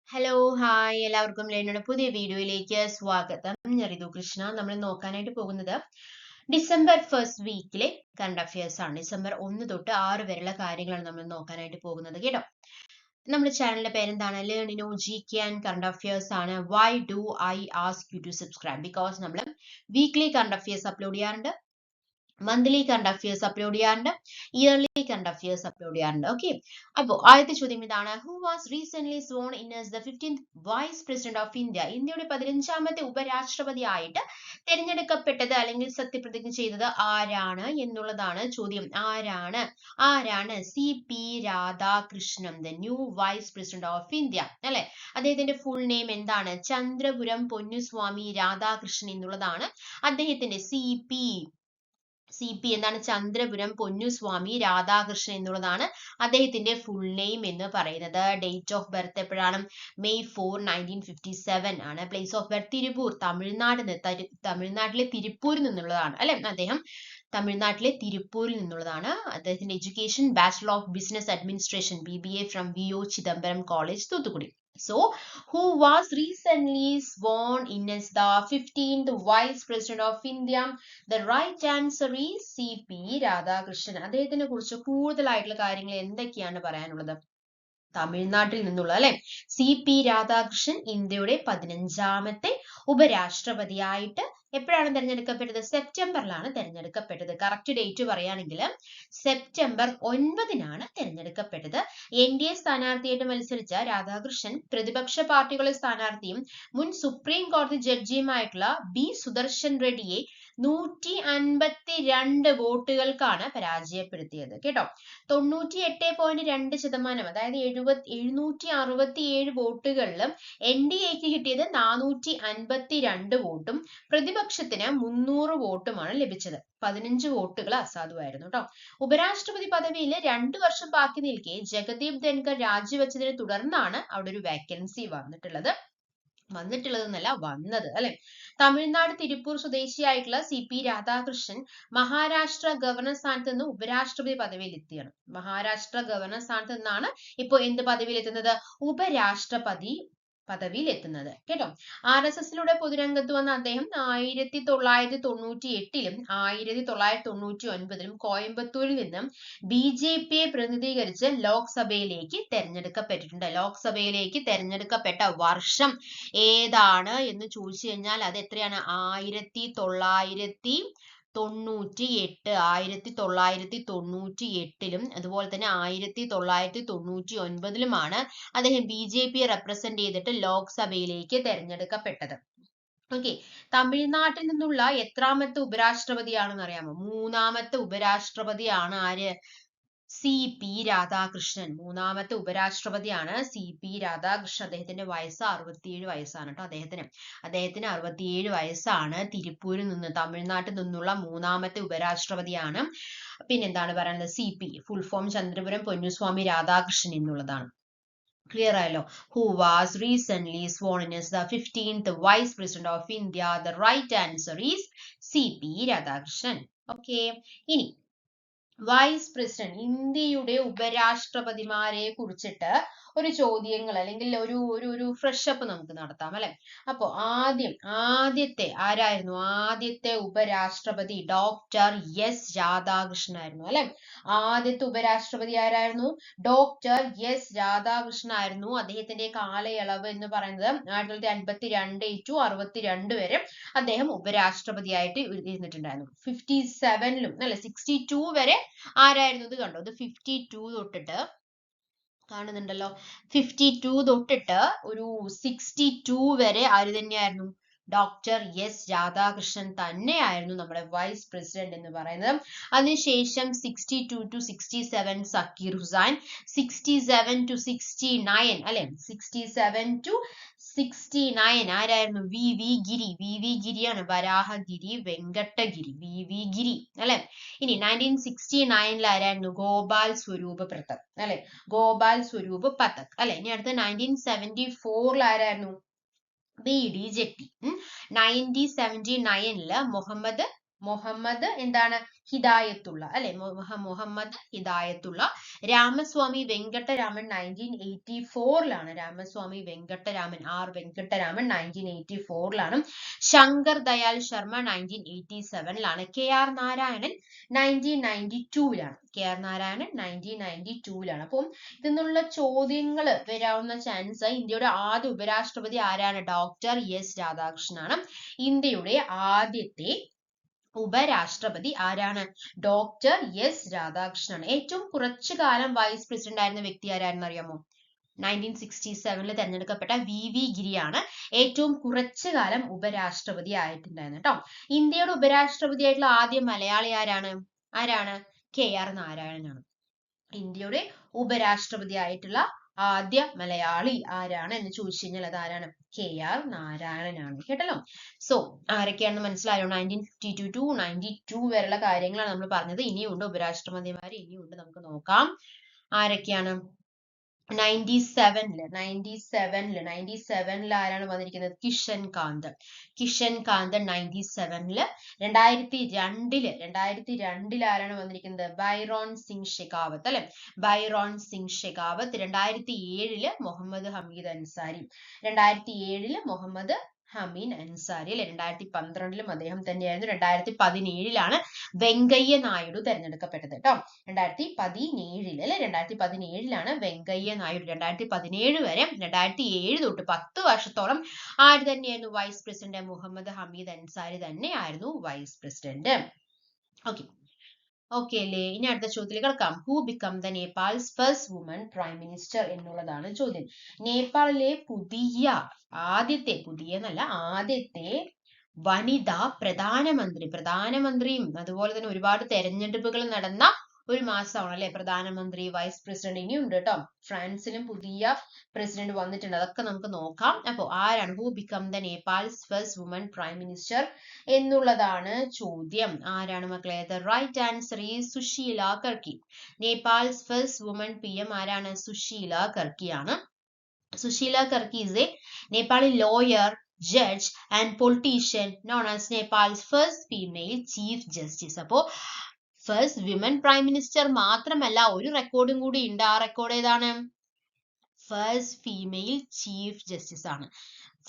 Hello hi എല്ലാവർക്കും ലേണയുടെ പുതിയ വീഡിയോയിലേക്ക് സ്വാഗതം. ഞാൻ റിതു കൃഷ്ണ. നമ്മൾ നോക്കാനായിട്ട് പോകുന്നത് ഡിസംബർ ഫസ്റ്റ് വീക്കിലെ കറണ്ട് അഫയേഴ്സ് ആണ്. ഡിസംബർ 1 തൊട്ട് 6 വരെയുള്ള കാര്യങ്ങളാണ് നമ്മൾ നോക്കാനായിട്ട് പോകുന്നത് കേട്ടോ. നമ്മുടെ ചാനലിന്റെ പേരെന്താണ്? Learn in GK and current affairs ആണ്. Why do I ask you to subscribe? Because നമ്മൾ വീക്ക്ലി കറണ്ട് അഫയേഴ്സ് അപ്ലോഡ് ചെയ്യാറുണ്ട്, മന്ത്ലി കറണ്ട് അഫയേഴ്സ് അപ്ലോഡ് ചെയ്യാറുണ്ട്, ഇയർലി കറണ്ട് അഫയേഴ്സ് അപ്ലോഡ് ചെയ്യാറുണ്ട്. ഓക്കെ, അപ്പോൾ ആദ്യത്തെ ചോദ്യം ഇതാണ്: who was recent sworn in as the 15th vice president of India? ഇന്ത്യയുടെ 15ാമത്തെ ഉപരാഷ്ട്രപതി ആയിട്ട് തിരഞ്ഞെടുക്കപ്പെട്ടത് അല്ലെങ്കിൽ സത്യപ്രതിജ്ഞ ചെയ്തത് ആരാണ് എന്നുള്ളതാണ് ചോദ്യം. ആരാണ്? CP Radhakrishnan, the new vice president of India അല്ലെ. അദ്ദേഹത്തിന്റെ ഫുൾ നെയിം എന്താണ്? ചന്ദ്രപുരം പൊന്നുസ്വാമി രാധാകൃഷ്ണൻ എന്നുള്ളതാണ് അദ്ദേഹത്തിന്റെ CP എന്താണ്? ചന്ദ്രപുരം പൊന്നുസ്വാമി രാധാകൃഷ്ണൻ എന്നുള്ളതാണ് അദ്ദേഹത്തിന്റെ ഫുൾ നെയിം എന്ന് പറയുന്നത്. ഡേറ്റ് ഓഫ് ബർത്ത് എപ്പോഴാണ്? May 4, 1957 ആണ്. പ്ലേസ് ഓഫ് ബർത്ത് തിരുപ്പൂർ, തമിഴ്നാട്ടിലെ തിരുപ്പൂരിൽ നിന്നുള്ളതാണ് അല്ലെ. അദ്ദേഹം തമിഴ്നാട്ടിലെ തിരുപ്പൂരിൽ നിന്നുള്ളതാണ്. അദ്ദേഹത്തിന്റെ education bachelor of business administration BBA from VO Chidambaram college, Thoothukudi. So, who was recently sworn in as the 15th Vice President of India? The right answer is CP Radhakrishnan. അദ്ദേഹത്തിനെ കുറിച്ച് കൂടുതലായിട്ടുള്ള കാര്യങ്ങൾ എന്തൊക്കെയാണ് പറയാനുള്ളത്? തമിഴ്നാട്ടിൽ നിന്നുള്ള അല്ലെ CP രാധാകൃഷ്ണൻ ഇന്ത്യയുടെ 15ാമത്തെ ഉപരാഷ്ട്രപതിയായിട്ട് എപ്പോഴാണ് തിരഞ്ഞെടുക്കപ്പെട്ടത്? സെപ്റ്റംബറിലാണ് തിരഞ്ഞെടുക്കപ്പെട്ടത്. കറക്റ്റ് ഡേറ്റ് പറയുകയാണെങ്കിൽ സെപ്റ്റംബർ 9-നാണ് തിരഞ്ഞെടുക്കപ്പെട്ടത്. NDA സ്ഥാനാർത്ഥിയായിട്ട് മത്സരിച്ച രാധാകൃഷ്ണൻ പ്രതിപക്ഷ പാർട്ടികളുടെ സ്ഥാനാർത്ഥിയും മുൻ സുപ്രീം കോടതി ജഡ്ജിയുമായിട്ടുള്ള B സുദർശൻ റെഡ്ഡിയെ 152 വോട്ടുകൾക്കാണ് പരാജയപ്പെടുത്തിയത് കേട്ടോ. 98.2%, അതായത് 767 വോട്ടുകളിലും NDAക്ക് കിട്ടിയത് 452 വോട്ടും പ്രതിപക്ഷത്തിന് 300 വോട്ടുമാണ് ലഭിച്ചത്. 15 വോട്ടുകൾ അസാധുവായിരുന്നു കേട്ടോ. ഉപരാഷ്ട്രപതി പദവിയിൽ 2 വർഷം ബാക്കി നിൽക്കെ ജഗദീപ് ധൻകർ രാജിവെച്ചതിനെ തുടർന്നാണ് അവിടെ ഒരു വേക്കൻസി വന്നത് അല്ലെ. തമിഴ്നാട് തിരുപ്പൂർ സ്വദേശിയായിട്ടുള്ള CP രാധാകൃഷ്ണൻ മഹാരാഷ്ട്ര ഗവർണർ സ്ഥാനത്ത് നിന്ന് ഉപരാഷ്ട്രപതി പദവിയിൽ എത്തിയാണ്. മഹാരാഷ്ട്ര ഗവർണർ സ്ഥാനത്ത് നിന്നാണ് ഇപ്പൊ എന്ത് പദവിയിൽ എത്തുന്നത്? ഉപരാഷ്ട്രപതി പദവിയിൽ എത്തുന്നത് കേട്ടോ. RSSലൂടെ പൊതുരംഗത്ത് വന്ന അദ്ദേഹം 1998-ലും 1999-ലും കോയമ്പത്തൂരിൽ നിന്നും BJPയെ പ്രതിനിധീകരിച്ച് ലോക്സഭയിലേക്ക് തെരഞ്ഞെടുക്കപ്പെട്ടിട്ടുണ്ട്. ലോക്സഭയിലേക്ക് തെരഞ്ഞെടുക്കപ്പെട്ട വർഷം ഏതാണ് എന്ന് ചോദിച്ചു കഴിഞ്ഞാൽ അത് എത്രയാണ്? 1998-ലും അതുപോലെ തന്നെ 1999-ലുമാണ് അദ്ദേഹം BJPയെ റെപ്രസെന്റ് ചെയ്തിട്ട് ലോക്സഭയിലേക്ക് തെരഞ്ഞെടുക്കപ്പെട്ടത്. ഓക്കെ, തമിഴ്നാട്ടിൽ നിന്നുള്ള എത്രാമത്തെ ഉപരാഷ്ട്രപതിയാണെന്ന് അറിയാമോ? 3ാമത്തെ ഉപരാഷ്ട്രപതിയാണ് ആര്? CP രാധാകൃഷ്ണൻ. 3ാമത്തെ ഉപരാഷ്ട്രപതിയാണ് CP രാധാകൃഷ്ണൻ. അദ്ദേഹത്തിന്റെ വയസ്സ് 67 വയസ്സാണ് കേട്ടോ. അദ്ദേഹത്തിന് 67 വയസ്സാണ്. തിരുപ്പൂരിൽ നിന്ന്, തമിഴ്നാട്ടിൽ നിന്നുള്ള 3ാമത്തെ ഉപരാഷ്ട്രപതിയാണ്. പിന്നെന്താണ് പറയുന്നത്? CP full form Chandrapuram Ponnuswamy Radhakrishnan എന്നുള്ളതാണ്. ക്ലിയർ ആയല്ലോ? Who was recently sworn in as the 15th Vice President of India? The right answer is CP Radhakrishnan. Okay, ഇനി വൈസ് പ്രസിഡന്റ്, ഇന്ത്യയുടെ ഉപരാഷ്ട്രപതിമാരെ കുറിച്ചിട്ട് ഒരു ചോദ്യങ്ങൾ അല്ലെങ്കിൽ ഒരു ഫ്രഷപ്പ് നമുക്ക് നടത്താം അല്ലെ. അപ്പൊ ആദ്യത്തെ ആരായിരുന്നു? ആദ്യത്തെ ഉപരാഷ്ട്രപതി ഡോക്ടർ S രാധാകൃഷ്ണൻ ആയിരുന്നു അല്ലെ. ആദ്യത്തെ ഉപരാഷ്ട്രപതി ആരായിരുന്നു? ഡോക്ടർ S രാധാകൃഷ്ണൻ ആയിരുന്നു. അദ്ദേഹത്തിന്റെ കാലയളവ് എന്ന് പറയുന്നത് 1952 to 62 വരെ അദ്ദേഹം ഉപരാഷ്ട്രപതിയായിട്ട് ഇരുന്നിട്ടുണ്ടായിരുന്നു. 57-ലും അല്ലെ 62 വരെ ആരായിരുന്നു? ഇത് കണ്ടോ, ഇത് 52 തൊട്ടിട്ട് കാണുന്നുണ്ടല്ലോ, 52 തൊട്ടിട്ട് ഒരു 62 വരെ ആര് തന്നെയായിരുന്നു? ഡോക്ടർ S രാധാകൃഷ്ണൻ തന്നെയായിരുന്നു നമ്മുടെ വൈസ് പ്രസിഡന്റ് എന്ന് പറയുന്നത്. അതിനുശേഷം 62 to 67 സക്കീർ ഹുസൈൻ, 67 to 69 അല്ലെ, 67 to 69 ആരായിരുന്നു? VV ഗിരിയാണ്. വരാഹഗിരി, വെങ്കട്ടഗിരി, VV ഗിരി അല്ലെ. ഇനി 1969-ൽ ആരായിരുന്നു? ഗോപാൽ സ്വരൂപ് പഥക് അല്ലെ. ഗോപാൽ സ്വരൂപ് പഥക് അല്ലെ. ഇനി അടുത്ത 1974-ൽ ആരായിരുന്നു? BD ജെട്ടി. 1979-ല് മുഹമ്മദ് മുഹമ്മദ് എന്താണ് ഹിദായത്തുള്ള അല്ലെ മുഹമ്മദ് ഹിദായത്തുള്ള. രാമസ്വാമി വെങ്കട്ടരാമൻ 1984 രാമസ്വാമി വെങ്കട്ടരാമൻ വെങ്കട്ടരാമൻ 1984 ശങ്കർ ദയാൽ ശർമ്മ 1987 KR നാരായണൻ 1992 KR നാരായണൻ 1992 അപ്പം ഇതിന്നുള്ള ചോദ്യങ്ങൾ വരാവുന്ന ചാൻസ് ഇന്ത്യയുടെ ആദ്യ ഉപരാഷ്ട്രപതി ആരാണ്? ഡോക്ടർ എസ് രാധാകൃഷ്ണനാണ്. ഇന്ത്യയുടെ ആദ്യത്തെ ഉപരാഷ്ട്രപതി ആരാണ്? ഡോക്ടർ എസ് രാധാകൃഷ്ണനാണ്. ഏറ്റവും കുറച്ചു കാലം വൈസ് പ്രസിഡന്റ് ആയിരുന്ന വ്യക്തി ആരാണെന്ന് അറിയാമോ? 1967 തെരഞ്ഞെടുക്കപ്പെട്ട വി ഗിരിയാണ് ഏറ്റവും കുറച്ചു കാലം ഉപരാഷ്ട്രപതി ആയിട്ടുണ്ടായിരുന്നത് കേട്ടോ. ഇന്ത്യയുടെ ഉപരാഷ്ട്രപതി ആയിട്ടുള്ള ആദ്യ മലയാളി ആരാണ്? KR നാരായണനാണ്. ഇന്ത്യയുടെ ഉപരാഷ്ട്രപതി ആയിട്ടുള്ള ആദ്യ മലയാളി ആരാണ് എന്ന് ചോദിച്ചു കഴിഞ്ഞാൽ അത് ആരാണ്? KR നാരായണനാണ്. കേട്ടല്ലോ. സോ ആരൊക്കെയാണെന്ന് മനസ്സിലായോ? 1952 to 92 വരെയുള്ള കാര്യങ്ങളാണ് നമ്മൾ പറഞ്ഞത്. ഇനിയുണ്ട് ഉപരാഷ്ട്രപതിമാർ, ഇനിയുണ്ട്, നമുക്ക് നോക്കാം ആരൊക്കെയാണ്. 97 ആരാണ് വന്നിരിക്കുന്നത്? കിഷൻ കാന്ത് 97 2002 ആരാണ് വന്നിരിക്കുന്നത്? ബൈറോൺ സിംഗ് ഷെഖാവത്ത് അല്ലെ, ബൈറോൺ സിംഗ് ഷെഖാവത്ത്. 2007 മുഹമ്മദ് ഹമീദ് അൻസാരി 2007 മുഹമ്മദ് ഹമീൻ അൻസാരി അല്ലെ. 2012 അദ്ദേഹം തന്നെയായിരുന്നു. 2017 വെങ്കയ്യ നായിഡു തെരഞ്ഞെടുക്കപ്പെട്ടത് കേട്ടോ. 2017 അല്ലെ, 2017 വെങ്കയ്യ നായിഡു. 2017 വരെ 2007 തൊട്ട് 10 വർഷത്തോളം ആര് തന്നെയായിരുന്നു വൈസ് പ്രസിഡന്റ്? മുഹമ്മദ് ഹമീദ് അൻസാരി തന്നെയായിരുന്നു വൈസ് പ്രസിഡന്റ്. ഓക്കെ അല്ലേ? ഇനി അടുത്ത ചോദ്യത്തിൽ കിടക്കാം. Who become the Nepal's first woman prime minister എന്നുള്ളതാണ് ചോദ്യം. നേപ്പാളിലെ ആദ്യത്തെ വനിതാ പ്രധാനമന്ത്രിയും അതുപോലെ തന്നെ ഒരുപാട് തെരഞ്ഞെടുപ്പുകൾ നടന്ന ഒരു മാസമാണ് അല്ലെ പ്രധാനമന്ത്രി, വൈസ് പ്രസിഡന്റ്. ഇനിയുണ്ട് കേട്ടോ. ഫ്രാൻസിലും പുതിയ പ്രസിഡന്റ് വന്നിട്ടുണ്ട്. അതൊക്കെ നമുക്ക് നോക്കാം. അപ്പൊ ആരാണ്? Who become the Nepal's first woman prime minister എന്നുള്ളതാണ് ചോദ്യം. ആരാണ് മക്കളെ? The right answer is Sushila Karki. Nepal's first woman PM ആരാണ്? സുശീല കർക്കി ആണ്. Sushila Karki is a Nepali lawyer, judge and politician known as Nepal's first female chief justice. അപ്പോ ഫസ്റ്റ് വിമൻ പ്രൈം മിനിസ്റ്റർ മാത്രമല്ല, ഒരു റെക്കോർഡും കൂടി ഉണ്ട്. ആ റെക്കോർഡ് ഏതാണ്? ഫസ്റ്റ് ഫീമെയിൽ ചീഫ് ജസ്റ്റിസ് ആണ്.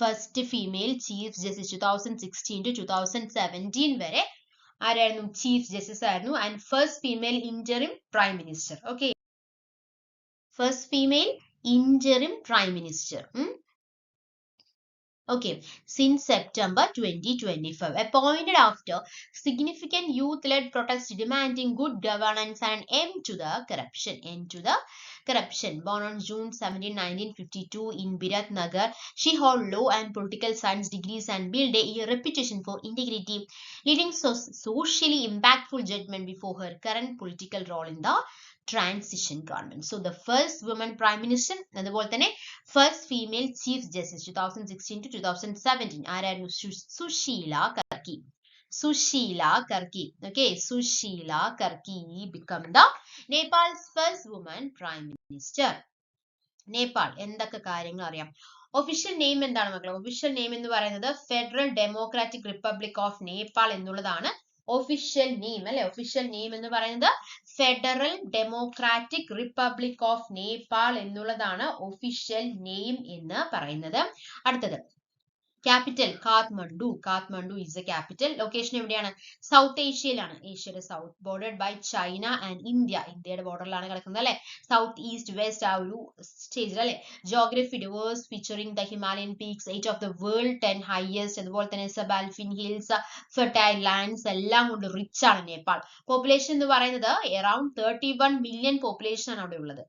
First female chief justice 2016 to 2017 വരെ ആരായിരുന്നു? ചീഫ് ജസ്റ്റിസ് ആയിരുന്നു. And first female interim prime minister. Okay, first female interim prime minister. Okay, since September 2025, appointed after significant youth-led protests demanding good governance and end to the corruption. Born on June 17, 1952 in Biratnagar, she held law and political science degrees and built a reputation for integrity, leading socially impactful judgment before her current political role in the transition government. So the first woman prime minister അതുപോലെ തന്നെ first female chief justice 2016 to 2017 ആരായിരുന്നു? സുശീല കർക്കി. Okay, Sushila Karki become the Nepal's first woman prime minister. Nepal എന്തൊക്കെ കാര്യങ്ങൾ അറിയാം? Official name എന്താണ് മക്കളെ? Official name എന്ന് പറയുന്നത് federal democratic republic of Nepal എന്നുള്ളതാണ് ഒഫീഷ്യൽ നെയിം അല്ലെ. ഒഫീഷ്യൽ നെയിം എന്ന് പറയുന്നത് federal democratic republic of Nepal എന്നുള്ളതാണ് ഒഫീഷ്യൽ നെയിം എന്ന് പറയുന്നത്. അടുത്തത് capital Kathmandu is the capital. Location എവിടെയാണ്? സൗത്ത് ഏഷ്യയിലാണ്. ഏഷ്യയുടെ south, bordered by China and ഇന്ത്യയുടെ ബോർഡറിലാണ് കിടക്കുന്നത് അല്ലെ. സൗത്ത് ഈസ്റ്റ് വെസ്റ്റ് ആ ഒരു സ്റ്റേജിൽ അല്ലെ. Geography divorce featuring the Himalayan peaks, 8 of the world 10 highest, അതുപോലെ തന്നെ സബാൽഫിൻ ഹിൽസ്, ഫെർട്ടൈൽ ലാൻഡ്സ് എല്ലാം കൊണ്ട് റിച്ച് ആണ് നേപ്പാൾ. പോപ്പുലേഷൻ എന്ന് പറയുന്നത് അറൌണ്ട് 31 മില്യൺ പോപ്പുലേഷൻ ആണ് അവിടെ ഉള്ളത്.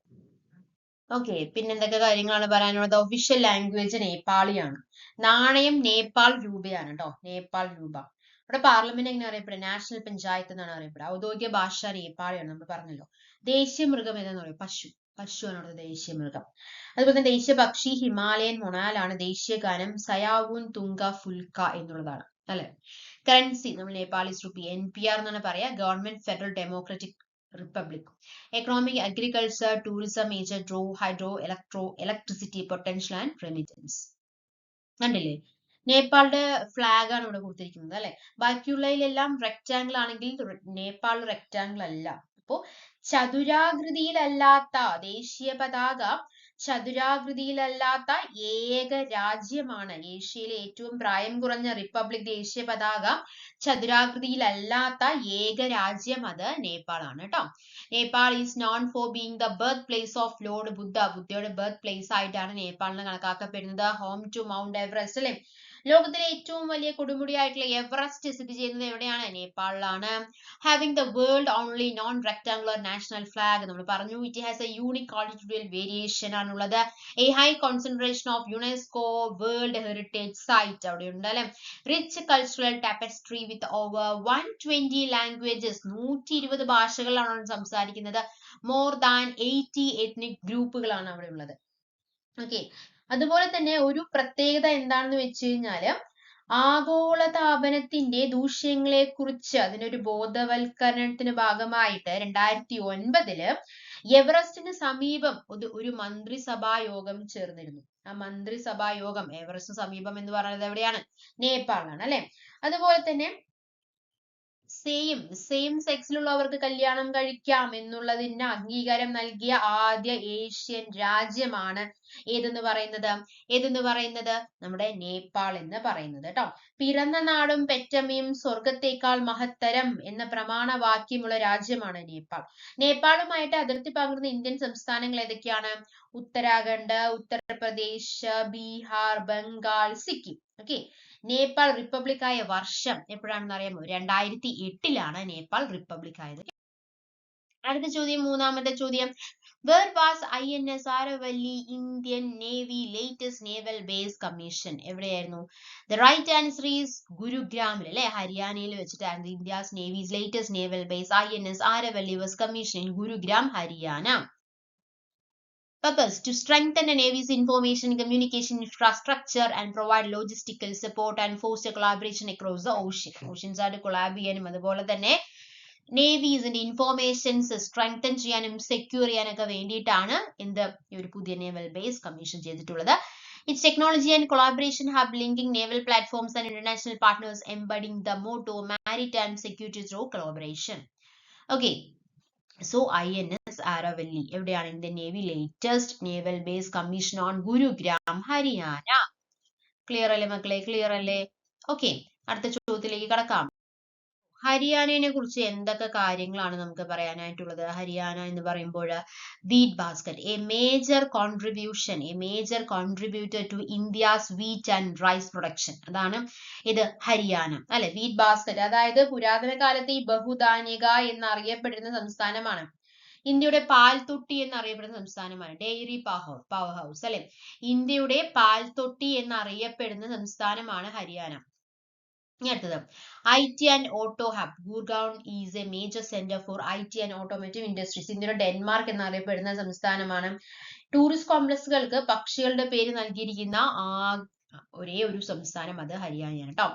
ഓക്കെ, പിന്നെ എന്തൊക്കെ കാര്യങ്ങളാണ് പറയാനുള്ളത്? ഒഫീഷ്യൽ ലാംഗ്വേജ് നേപ്പാളിയാണ്. നാണയം നേപ്പാൾ രൂപയാണ് കേട്ടോ, നേപ്പാൾ രൂപ. ഇവിടെ പാർലമെന്റ് എങ്ങനെ അറിയപ്പെടുക? നാഷണൽ പഞ്ചായത്ത് എന്നാണ് അറിയപ്പെടുക. ഔദ്യോഗിക ഭാഷ നേപ്പാളിയാണ്, നമ്മൾ പറഞ്ഞല്ലോ. ദേശീയ മൃഗം ഏതാന്ന് പറയും? പശുവാണ് അവിടുത്തെ ദേശീയ മൃഗം. അതുപോലെ തന്നെ ദേശീയ പക്ഷി ഹിമാലയൻ മൊണാലാണ്. ദേശീയ ഗാനം സയാവൂൻ തുങ്ക ഫുൽക്ക എന്നുള്ളതാണ് അല്ലെ. കറൻസി നമ്മൾ നേപ്പാളീസ് റുപ്പി. NPR എന്നാണ് പറയാ, government federal democratic republic. Economic, agriculture, tourism, major, hydro, electricity, potential and remittance. കണ്ടില്ലേ? നേപ്പാളിന്റെ ഫ്ലാഗ് ആണ് ഇവിടെ കൊടുത്തിരിക്കുന്നത് അല്ലെ. ബാക്കിയുള്ളതിലെല്ലാം റെക്റ്റാങ്കിൾ ആണെങ്കിൽ നേപ്പാൾ റെക്റ്റാങ്കിൾ അല്ല. അപ്പോ ചതുരാകൃതിയിലല്ലാത്ത ദേശീയ പതാക ചതുരാകൃതിയിലല്ലാത്ത ഏക രാജ്യമാണ്. ഏഷ്യയിലെ ഏറ്റവും പ്രായം കുറഞ്ഞ റിപ്പബ്ലിക് ദേശീയ പതാക ചതുരാകൃതിയിലല്ലാത്ത ഏക രാജ്യം അത് നേപ്പാളാണ് കേട്ടോ. Nepal is known for being the birth place of lord Buddha. ബുദ്ധയുടെ ബർത്ത് പ്ലേസ് ആയിട്ടാണ് നേപ്പാളിനെ കണക്കാക്കപ്പെടുന്നത്. ഹോം ടു മൗണ്ട് എവറസ്റ്റ് അല്ലെ. ലോകത്തിലെ ഏറ്റവും വലിയ കൊടുമുടിയായിട്ടുള്ള എവറസ്റ്റ് സ്ഥിതി ചെയ്യുന്നത് എവിടെയാണ്? നേപ്പാളിലാണ്. Having the world only non rectangular national flag നമ്മൾ പറഞ്ഞു. It has a unique altitudinal variation ആണുള്ളത്. A high concentration of UNESCO world heritage site അവിടെ ഉണ്ട് അല്ലെ. Rich cultural tapestry with over 120 languages. 120 ഭാഷകളാണ് സംസാരിക്കുന്നത്. മോർ ദാൻ 80 എത്നിക് ഗ്രൂപ്പുകളാണ് അവിടെ ഉള്ളത്. ഓക്കെ, അതുപോലെ തന്നെ ഒരു പ്രത്യേകത എന്താണെന്ന് വെച്ച് കഴിഞ്ഞാല് ആഗോളതാപനത്തിന്റെ ദൂഷ്യങ്ങളെ കുറിച്ച് അതിനൊരു ബോധവൽക്കരണത്തിന്റെ ഭാഗമായിട്ട് 2009 എവറസ്റ്റിന് സമീപം ഒരു മന്ത്രിസഭാ യോഗം ചേർന്നിരുന്നു. ആ മന്ത്രിസഭാ യോഗം എവറസ്റ്റിന് സമീപം എന്ന് പറയുന്നത് എവിടെയാണ്? നേപ്പാളിലാണ് അല്ലെ. അതുപോലെ തന്നെ സെയിം സെക്സിലുള്ളവർക്ക് കല്യാണം കഴിക്കാം എന്നുള്ളതിന് അംഗീകാരം നൽകിയ ആദ്യ ഏഷ്യൻ രാജ്യമാണ് ഏതെന്ന് പറയുന്നത് നമ്മുടെ നേപ്പാൾ എന്ന് പറയുന്നത് കേട്ടോ. പിറന്ന നാടും പെറ്റമ്മയും സ്വർഗത്തേക്കാൾ മഹത്തരം എന്ന പ്രമാണവാക്യമുള്ള രാജ്യമാണ് നേപ്പാൾ. നേപ്പാളുമായിട്ട് അതിർത്തി പങ്കിടുന്ന ഇന്ത്യൻ സംസ്ഥാനങ്ങൾ ഏതൊക്കെയാണ്? ഉത്തരാഖണ്ഡ്, ഉത്തർപ്രദേശ്, ബീഹാർ, ബംഗാൾ, സിക്കിം. ഓക്കെ, നേപ്പാൾ റിപ്പബ്ലിക് ആയ വർഷം എപ്പോഴാണെന്ന് അറിയാമോ? 2008 നേപ്പാൾ റിപ്പബ്ലിക് ആയത്. അടുത്ത ചോദ്യം, മൂന്നാമത്തെ ചോദ്യം. Where was INS Aravalli Indian Navy latest naval base commission? എവിടെയായിരുന്നു? The right answer is ഗുരുഗ്രാമിൽ അല്ലെ, ഹരിയാനയിൽ വെച്ചിട്ടായിരുന്നു India's Navy's latest naval base INS Aravalli was commissioned in Gurugram, Haryana. Purpose: to strengthen the Navy's information communication infrastructure and provide logistical support and foster collaboration across the ocean. Oceans ആയിട്ട് collab ചെയ്യാനും അതുപോലെ തന്നെ നേവീസിന്റെ informations strengthen ചെയ്യാനും secure ചെയ്യാനൊക്കെ വേണ്ടിയിട്ടാണ് എന്ത് ഈ ഒരു പുതിയ നേവൽ ബേസ് കമ്മീഷൻ ചെയ്തിട്ടുള്ളത്. Its technology and collaboration hub linking naval platforms and international partners embedding the motto maritime security through collaboration. Okay, so INS Aravalli എവിടെയാണ്? Indian navy latest naval base commission on Gurugram, Haryana. Clear അല്ലേ മക്കളെ? Clear അല്ലേ? Okay, അടുത്ത ചോദ്യത്തിലേക്ക് കടക്കാം. ഹരിയാനയെ കുറിച്ച് എന്തൊക്കെ കാര്യങ്ങളാണ് നമുക്ക് പറയാനായിട്ടുള്ളത്? ഹരിയാന എന്ന് പറയുമ്പോൾ wheat basket, a major contributor to India's wheat and rice production. അതാണ് ഇത് ഹരിയാന അല്ലെ. വീറ്റ് ബാസ്കറ്റ് അതായത് പുരാതന കാലത്ത് ഈ ബഹുധാന്യക എന്നറിയപ്പെടുന്ന സംസ്ഥാനമാണ്. ഇന്ത്യയുടെ പാൽത്തൊട്ടി എന്നറിയപ്പെടുന്ന സംസ്ഥാനമാണ്. ഡെയറി പവർ ഹൗസ് അല്ലെ. ഇന്ത്യയുടെ പാൽത്തൊട്ടി എന്നറിയപ്പെടുന്ന സംസ്ഥാനമാണ് ഹരിയാന. അടുത്തത് IT and Auto Hub. Gurgaon is a major center for IT and automotive industries. ഇന്ത്യയുടെ ഡെൻമാർക്ക് എന്നറിയപ്പെടുന്ന സംസ്ഥാനമാണ്. ടൂറിസ്റ്റ് കോംപ്ലക്സുകൾക്ക് പക്ഷികളുടെ പേര് നൽകിയിരിക്കുന്ന ഒരേ ഒരു സംസ്ഥാനം അത് ഹരിയാനയാണ് കേട്ടോ.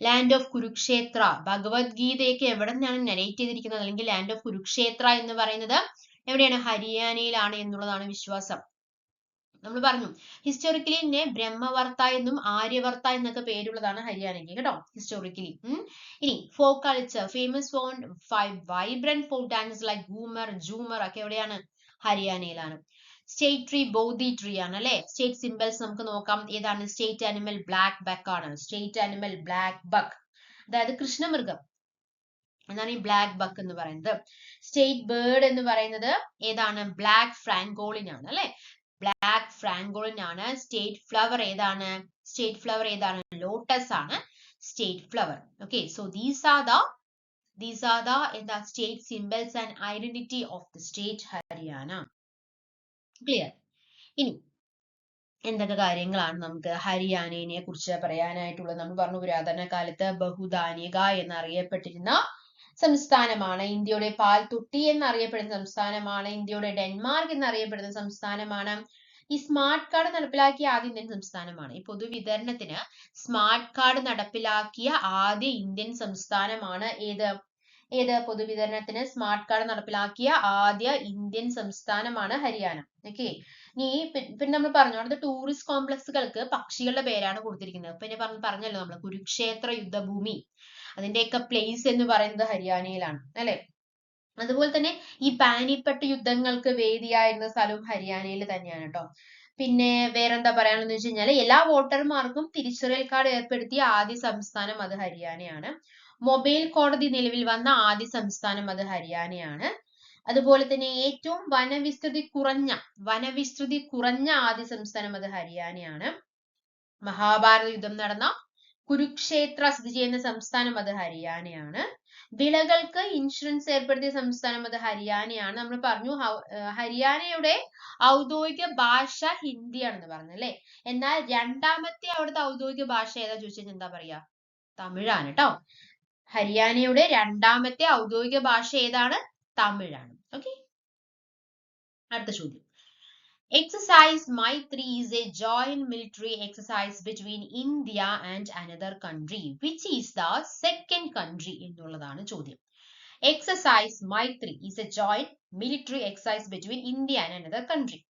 Land of Kurukshetra. ഭഗവത്ഗീതയൊക്കെ എവിടെ നിന്നാണ് നരേറ്റ് ചെയ്തിരിക്കുന്നത് അല്ലെങ്കിൽ ലാൻഡ് ഓഫ് കുരുക്ഷേത്ര എന്ന് പറയുന്നത് എവിടെയാണ്? ഹരിയാനയിലാണ് എന്നുള്ളതാണ് വിശ്വാസം. നമ്മൾ പറഞ്ഞു ഹിസ്റ്റോറിക്കലി ഇതിനെ ബ്രഹ്മവർത്ത എന്നും ആര്യവർത്ത എന്നൊക്കെ പേരുള്ളതാണ് ഹരിയാനയ്ക്ക് കേട്ടോ, ഹിസ്റ്റോറിക്കലി. ഇനി folk culture, famous for vibrant folk dances like Ghoomar, Jhumar ഒക്കെ എവിടെയാണ്? ഹരിയാനയിലാണ്. സ്റ്റേറ്റ് ട്രീ ബോധി ട്രീ ആണ് അല്ലെ. സ്റ്റേറ്റ് സിംബൽസ് നമുക്ക് നോക്കാം. ഏതാണ്? സ്റ്റേറ്റ് ആനിമൽ ബ്ലാക്ക് ബക്ക് ആണ്. സ്റ്റേറ്റ് ആനിമൽ ബ്ലാക്ക് ബക്ക്, അതായത് കൃഷ്ണമൃഗം എന്നാണ് ഈ ബ്ലാക്ക് ബക്ക് എന്ന് പറയുന്നത്. സ്റ്റേറ്റ് ബേർഡ് എന്ന് പറയുന്നത് ഏതാണ്? ബ്ലാക്ക് ഫ്രാങ്കോളിൻ ആണ് അല്ലെ. ബ്ലാക്ക് ഫ്രാങ്കോളിൻ ആണ്. സ്റ്റേറ്റ് ഫ്ലവർ ഏതാണ്? ലോട്ടസ് ആണ് state flower. Okay, so these are the state symbols and identity of the state Haryana. Clear? ഇനി എന്തൊക്കെ കാര്യങ്ങളാണ് നമുക്ക് ഹരിയാനയെ കുറിച്ച് പറയാനായിട്ടുള്ളത്? നമ്മൾ പറഞ്ഞു പുരാതന കാലത്ത് ബഹുധാന്യക എന്നറിയപ്പെട്ടിരുന്ന സംസ്ഥാനമാണ്. ഇന്ത്യയുടെ പാൽത്തൊട്ടി എന്നറിയപ്പെടുന്ന സംസ്ഥാനമാണ്. ഇന്ത്യയുടെ ഡെൻമാർക്ക് എന്നറിയപ്പെടുന്ന സംസ്ഥാനമാണ്. ഈ സ്മാർട്ട് കാർഡ് നടപ്പിലാക്കിയ ആദ്യ ഇന്ത്യൻ സംസ്ഥാനമാണ്. ഈ പൊതുവിതരണത്തിന് സ്മാർട്ട് കാർഡ് നടപ്പിലാക്കിയ ആദ്യ ഇന്ത്യൻ സംസ്ഥാനമാണ് ഏത് പൊതുവിതരണത്തിന് സ്മാർട്ട് കാർഡ് നടപ്പിലാക്കിയ ആദ്യ ഇന്ത്യൻ സംസ്ഥാനമാണ് ഹരിയാന. ഓക്കെ, പിന്നെ നമ്മൾ പറഞ്ഞു അടുത്ത ടൂറിസ്റ്റ് കോംപ്ലക്സുകൾക്ക് പക്ഷികളുടെ പേരാണ് കൊടുത്തിരിക്കുന്നത്. പിന്നെ പറഞ്ഞല്ലോ നമ്മൾ കുരുക്ഷേത്ര യുദ്ധഭൂമി അതിന്റെയൊക്കെ പ്ലേസ് എന്ന് പറയുന്നത് ഹരിയാനയിലാണ് അല്ലെ. അതുപോലെ തന്നെ ഈ പാനിപ്പട്ട് യുദ്ധങ്ങൾക്ക് വേദിയായിരുന്ന സ്ഥലവും ഹരിയാനയിൽ തന്നെയാണ് കേട്ടോ. പിന്നെ വേറെന്താ പറയാനുള്ളത് വെച്ച് കഴിഞ്ഞാൽ എല്ലാ വോട്ടർമാർക്കും തിരിച്ചറിയൽ കാർഡ് ഏർപ്പെടുത്തിയ ആദ്യ സംസ്ഥാനം അത് ഹരിയാനയാണ്. മൊബൈൽ കോടതി നിലവിൽ വന്ന ആദ്യ സംസ്ഥാനം അത് ഹരിയാനയാണ്. അതുപോലെ തന്നെ ഏറ്റവും വനവിസ്തൃതി കുറഞ്ഞ ആദ്യ സംസ്ഥാനം അത് ഹരിയാനയാണ്. മഹാഭാരത യുദ്ധം നടന്ന കുരുക്ഷേത്ര സ്ഥിതി ചെയ്യുന്ന സംസ്ഥാനം അത് ഹരിയാനയാണ്. വിളകൾക്ക് ഇൻഷുറൻസ് ഏർപ്പെടുത്തിയ സംസ്ഥാനം അത് ഹരിയാനയാണ്. നമ്മൾ പറഞ്ഞു ഹരിയാനയുടെ ഔദ്യോഗിക ഭാഷ ഹിന്ദിയാണെന്ന് പറഞ്ഞു അല്ലെ. എന്നാൽ രണ്ടാമത്തെ അവിടുത്തെ ഔദ്യോഗിക ഭാഷ ഏതാ ചോദിച്ചാൽ എന്താ പറയാ? തമിഴാണ് കേട്ടോ. ഹരിയാനയുടെ രണ്ടാമത്തെ ഔദ്യോഗിക ഭാഷ ഏതാണ്? തമിഴാണ്. ഓക്കെ, അടുത്ത ചോദ്യം. Exercise Maitri is a joint military exercise between India and another country. Which is the second country? എന്നുള്ളതാണ് ചോദ്യം. Exercise Maitri is a joint military exercise between India and another country.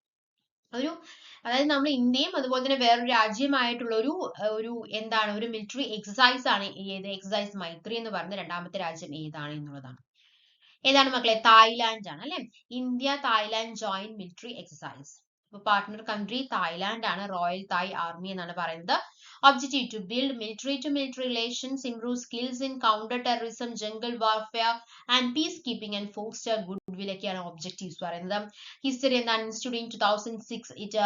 അതായത് നമ്മൾ ഇന്ത്യയും അതുപോലെ തന്നെ വേറൊരു രാജ്യമായിട്ടുള്ള ഒരു എന്താണ് ഒരു മിലിറ്ററി എക്സസൈസ് ആണ് ഏത് എക്സസൈസ് മൈത്രി എന്ന് പറയുന്ന രണ്ടാമത്തെ രാജ്യം ഏതാണ് എന്നുള്ളതാണ്. ഏതാണ് മക്കളെ? തായ്ലാന്റ് ആണ് അല്ലെ. India Thailand joint military exercise. Partner country Thailand ആണ്. റോയൽ തായ് ആർമി എന്നാണ് പറയുന്നത്. Objective to build military relations, improve skills in counter-terrorism, jungle warfare and peacekeeping and foster goodwill ഒക്കെയാണ് ഒബ്ജക്റ്റീവ്സ് പറയുന്നത്. ഹിസ്റ്ററി എന്താണ്? Institute in 2006 it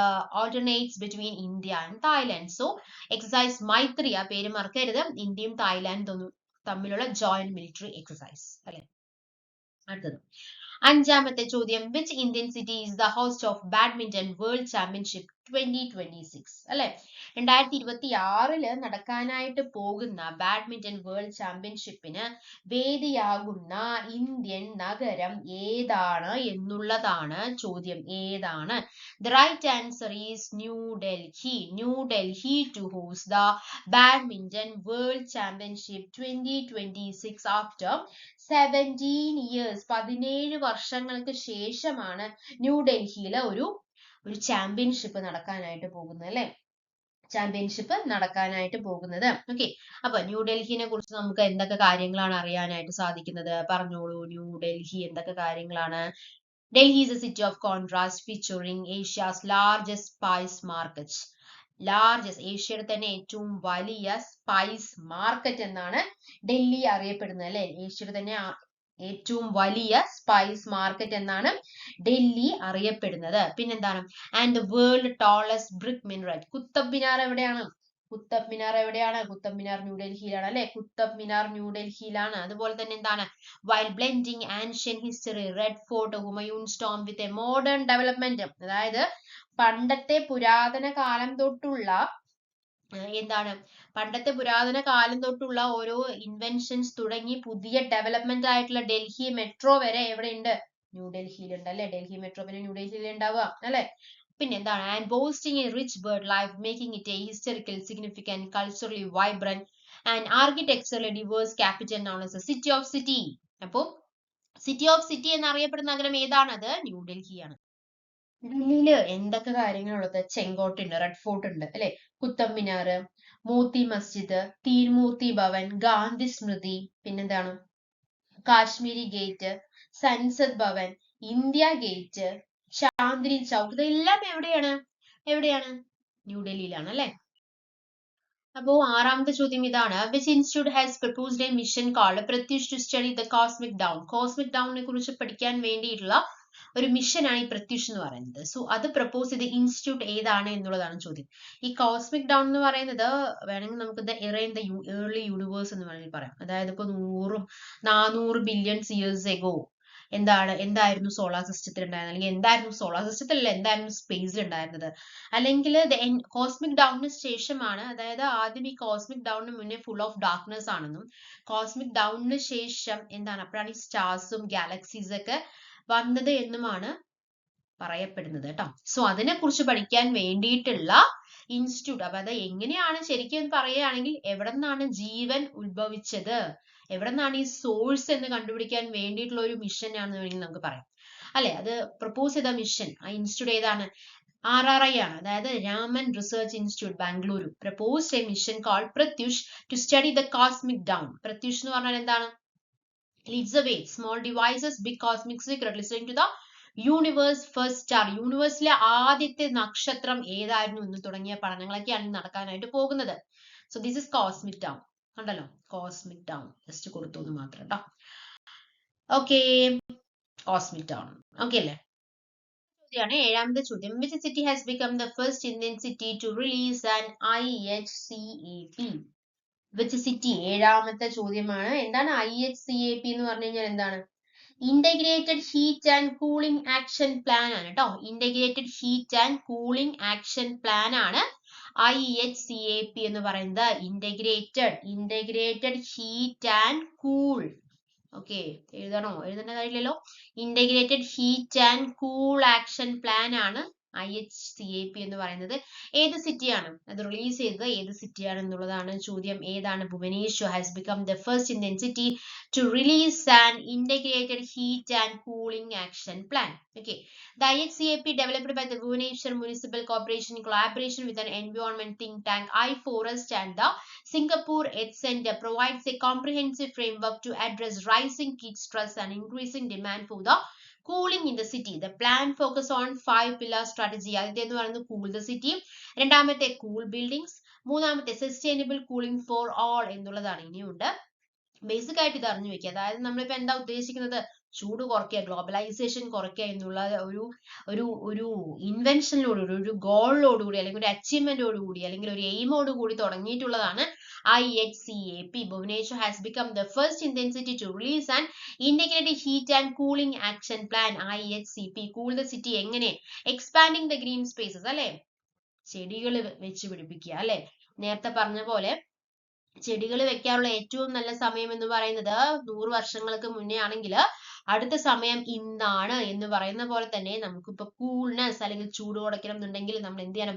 alternates between India and Thailand. So exercise മൈത്രി ആ പേര് മറക്കരുത്. ഇന്ത്യയും തായ്ലാൻഡും തമ്മിലുള്ള ജോയിന്റ് മിലിറ്ററി എക്സസൈസ് അല്ലെ. അടുത്തത് അഞ്ചാമത്തെ ചോദ്യം. Which Indian city is the host of badminton world championship 2026 അല്ലെ. 2026 നടക്കാനായിട്ട് പോകുന്ന ബാഡ്മിന്റൺ വേൾഡ് ചാമ്പ്യൻഷിപ്പിന് വേദിയാകുന്ന ഇന്ത്യൻ നഗരം ഏതാണ് എന്നുള്ളതാണ് ചോദ്യം. ഏതാണ്? The right answer is New Delhi. New Delhi to host the badminton world championship 2026 after 17 years. 17 വർഷങ്ങൾക്ക് ശേഷമാണ് ന്യൂഡൽഹിയിൽ ഒരു ചാമ്പ്യൻഷിപ്പ് നടക്കാനായിട്ട് പോകുന്നത് അല്ലെ. ചാമ്പ്യൻഷിപ്പ് നടക്കാനായിട്ട് പോകുന്നത്. ഓക്കെ, അപ്പൊ ന്യൂഡൽഹിനെ കുറിച്ച് നമുക്ക് എന്തൊക്കെ കാര്യങ്ങളാണ് അറിയാനായിട്ട് സാധിക്കുന്നത്? പറഞ്ഞോളൂ. ന്യൂഡൽഹി എന്തൊക്കെ കാര്യങ്ങളാണ്? Delhi is a city of contrast featuring Asia's largest spice market. ഏഷ്യയുടെ തന്നെ ഏറ്റവും വലിയ സ്പൈസ് മാർക്കറ്റ് എന്നാണ് ഡൽഹി അറിയപ്പെടുന്നത് അല്ലെ. ഏഷ്യയുടെ തന്നെ ഏറ്റവും വലിയ സ്പൈസ് മാർക്കറ്റ് എന്നാണ് ഡൽഹി അറിയപ്പെടുന്നത്. പിന്നെന്താണ്? And the world tallest brick minaret. Qutub Minar എവിടെയാണ്? കുത്തബ് മിനാർ ന്യൂഡൽഹിയിലാണ് അല്ലെ. കുത്തബ് മിനാർ ന്യൂഡൽഹിയിലാണ്. അതുപോലെ തന്നെ എന്താണ്? While blending ancient history, red fort, Humayun's tomb with a modern development. അതായത് പണ്ടത്തെ പുരാതന കാലം തൊട്ടുള്ള ഓരോ ഇൻവെൻഷൻസ് തുടങ്ങി പുതിയ ഡെവലപ്മെന്റ് ആയിട്ടുള്ള ഡൽഹി മെട്രോ വരെ എവിടെയുണ്ട്? ന്യൂഡൽഹിയിലുണ്ട് അല്ലെ. ഡൽഹി മെട്രോ പിന്നെ ന്യൂഡൽഹിയിൽ ഉണ്ടാവുക അല്ലെ. പിന്നെ എന്താണ്? And boasting a rich bird life, making it a historical significant, culturally vibrant and architecturally diverse capital known as city of city. അപ്പോ സിറ്റി ഓഫ് സിറ്റി എന്നറിയപ്പെടുന്ന നഗരം ഏതാണ്? അത് ന്യൂഡൽഹിയാണ്. ഡൽഹിയില് എന്തൊക്കെ കാര്യങ്ങളുള്ളത്? ചെങ്കോട്ടയുണ്ട്, റെഡ് ഫോർട്ട് ഉണ്ട് അല്ലെ, കുത്തബ് മിനാർ, മോത്തി മസ്ജിദ്, തീൻമൂർത്തി ഭവൻ, ഗാന്ധി സ്മൃതി, പിന്നെന്താണ്? Kashmiri gate, Sansad Bhavan, India gate, Chandni Chowk. ഇതെല്ലാം എവിടെയാണ്? ന്യൂഡൽഹിയിലാണ് അല്ലെ. അപ്പോ ആറാമത്തെ ചോദ്യം ഇതാണ്. Which institute has proposed a mission called Pratyush to study the cosmic dawn. Cosmic ഡൗണിനെ കുറിച്ച് പഠിക്കാൻ വേണ്ടിയിട്ടുള്ള ഒരു മിഷനാണ് ഈ പ്രത്യുഷ് എന്ന് പറയുന്നത്. സോ അത് പ്രപ്പോസ് ചെയ്ത ഇൻസ്റ്റിറ്റ്യൂട്ട് ഏതാണ് എന്നുള്ളതാണ് ചോദ്യം. ഈ കോസ്മിക് ഡൗൺ എന്ന് പറയുന്നത് വേണമെങ്കിൽ നമുക്ക് ഏർലി യൂണിവേഴ്സ് എന്ന് വേണമെങ്കിൽ പറയാം. അതായത് ഇപ്പൊ 400 ബില്യൺസ് ഇയേഴ്സ് എഗോ എന്തായിരുന്നു സോളാർ സിസ്റ്റത്തിൽ ഉണ്ടായിരുന്നത്, അല്ലെങ്കിൽ എന്തായിരുന്നു സോളാർ സിസ്റ്റത്തിലല്ല, എന്തായിരുന്നു സ്പേസിൽ ഉണ്ടായിരുന്നത്, അല്ലെങ്കിൽ കോസ്മിക് ഡൗണിന് ശേഷമാണ്, അതായത് ആദ്യം ഈ കോസ്മിക് ഡൗണിന് മുന്നേ ഫുൾ ഓഫ് ഡാർക്ക്നെസ് ആണെന്നും കോസ്മിക് ഡൗണിന് ശേഷം അപ്പോഴാണ് ഈ സ്റ്റാർസും ഗാലക്സീസ് ഒക്കെ വന്നത് എന്നുമാണ് പറയപ്പെടുന്നത് കേട്ടോ. സോ അതിനെ കുറിച്ച് പഠിക്കാൻ വേണ്ടിയിട്ടുള്ള ഇൻസ്റ്റിറ്റ്യൂട്ട്. അപ്പൊ അത് എങ്ങനെയാണ് ശരിക്കും പറയുകയാണെങ്കിൽ എവിടെ നിന്നാണ് ജീവൻ ഉത്ഭവിച്ചത്, എവിടെ നിന്നാണ് ഈ സോഴ്സ് എന്ന് കണ്ടുപിടിക്കാൻ വേണ്ടിയിട്ടുള്ള ഒരു മിഷൻ ആണെന്ന് വേണമെങ്കിൽ നമുക്ക് പറയാം അല്ലെ. അത് പ്രപ്പോസ് ചെയ്ത മിഷൻ, ആ ഇൻസ്റ്റിറ്റ്യൂട്ട് ഏതാണ്? RRI ആണ്, അതായത് Raman research institute Bengaluru proposed a mission called Pratyush to study the cosmic dawn. Pratyush എന്ന് പറഞ്ഞാൽ എന്താണ്? leads away small devices big cosmic secret listening to the universe first star, യൂണിവേഴ്സിലെ ആദ്യത്തെ നക്ഷത്രം ഏതായിരുന്നു എന്ന് തുടങ്ങിയ പഠനങ്ങളൊക്കെയാണ് നടക്കാനായിട്ട് പോകുന്നത്. So this is cosmic dawn. കണ്ടല്ലോ, കോസ്മിക് ഡൗൺ ജസ്റ്റ് കൊടുത്തു എന്ന് മാത്രം കേട്ടോ. ഓക്കെ, കോസ്മിക് ഡൗൺ ഓക്കെ അല്ലേ? ഏഴാമത്തെ ചോദ്യം, which city has become the first Indian city to release an IHCAP? which city? ഏഴാമത്തെ ചോദ്യമാണ്. എന്താണ് IHCAP എന്ന് പറഞ്ഞു കഴിഞ്ഞാൽ? എന്താണ്? Integrated heat and cooling action plan ആണ് കേട്ടോ. Integrated heat and cooling action plan ആണ് IHCAP എന്ന് പറയുന്നത്. Integrated heat and cool. Okay, എഴുതണോ? എഴുതേണ്ട കാര്യമില്ലല്ലോ. Integrated heat and cool action plan ആണ് IHCAP എന്ന് പറയുന്നത്. ഏത് സിറ്റിയാണ് അത് റിലീസ് ചെയ്തത്? ഏത് സിറ്റിയാണ് എന്നുള്ളതാണ് ചോദ്യം. ഏതാണ്? Bhubaneswar has become the first Indian city to release an integrated heat and cooling action plan. Okay, the IHCAP developed by the Bhubaneswar Municipal Corporation in collaboration with an environment think tank iForest and the Singapore Earth Center provides a comprehensive framework to address rising heat stress and increasing demand for the cooling in the city. The plan focus on 5 pillar strategy. ആദ്യത്തേത് പറയുന്നത് cool the city, രണ്ടാമത്തെ cool buildings, മൂന്നാമത്തെ sustainable cooling for all എന്നുള്ളതാണ്. ഇനിയുണ്ട്. Basic ആയിട്ട് ഇത് അറിഞ്ഞു വെക്കുക. അതായത് നമ്മളിപ്പോ എന്താ ഉദ്ദേശിക്കുന്നത്? ചൂട് കുറയ്ക്കുക, ഗ്ലോബലൈസേഷൻ കുറയ്ക്കുക എന്നുള്ള ഒരു ഒരു ഒരു ഇൻവെൻഷനിലോടുകൂടി, ഒരു ഗോളിലോടുകൂടി, അല്ലെങ്കിൽ ഒരു അച്ചീവ്മെന്റോടുകൂടി, അല്ലെങ്കിൽ ഒരു എയിമോടുകൂടി തുടങ്ങിയിട്ടുള്ളതാണ് IHCAP. Bhubaneswar has become the first Indian city to release an integrated heat and cooling action plan IHCP. Cool the city എങ്ങനെ? Expanding the green spaces അല്ലെ? ചെടികൾ വെച്ച് പിടിപ്പിക്കുക അല്ലെ? നേരത്തെ പറഞ്ഞ പോലെ ചെടികൾ വെക്കാനുള്ള ഏറ്റവും നല്ല സമയം എന്ന് പറയുന്നത് 100 വർഷങ്ങൾക്ക് മുന്നേ ആണെങ്കിൽ അടുത്ത സമയം ഇന്നാണ് എന്ന് പറയുന്ന പോലെ തന്നെ നമുക്കിപ്പോ കൂൾനെസ് അല്ലെങ്കിൽ ചൂട് കുറയ്ക്കണം എന്നുണ്ടെങ്കിൽ നമ്മൾ എന്ത് ചെയ്യണം?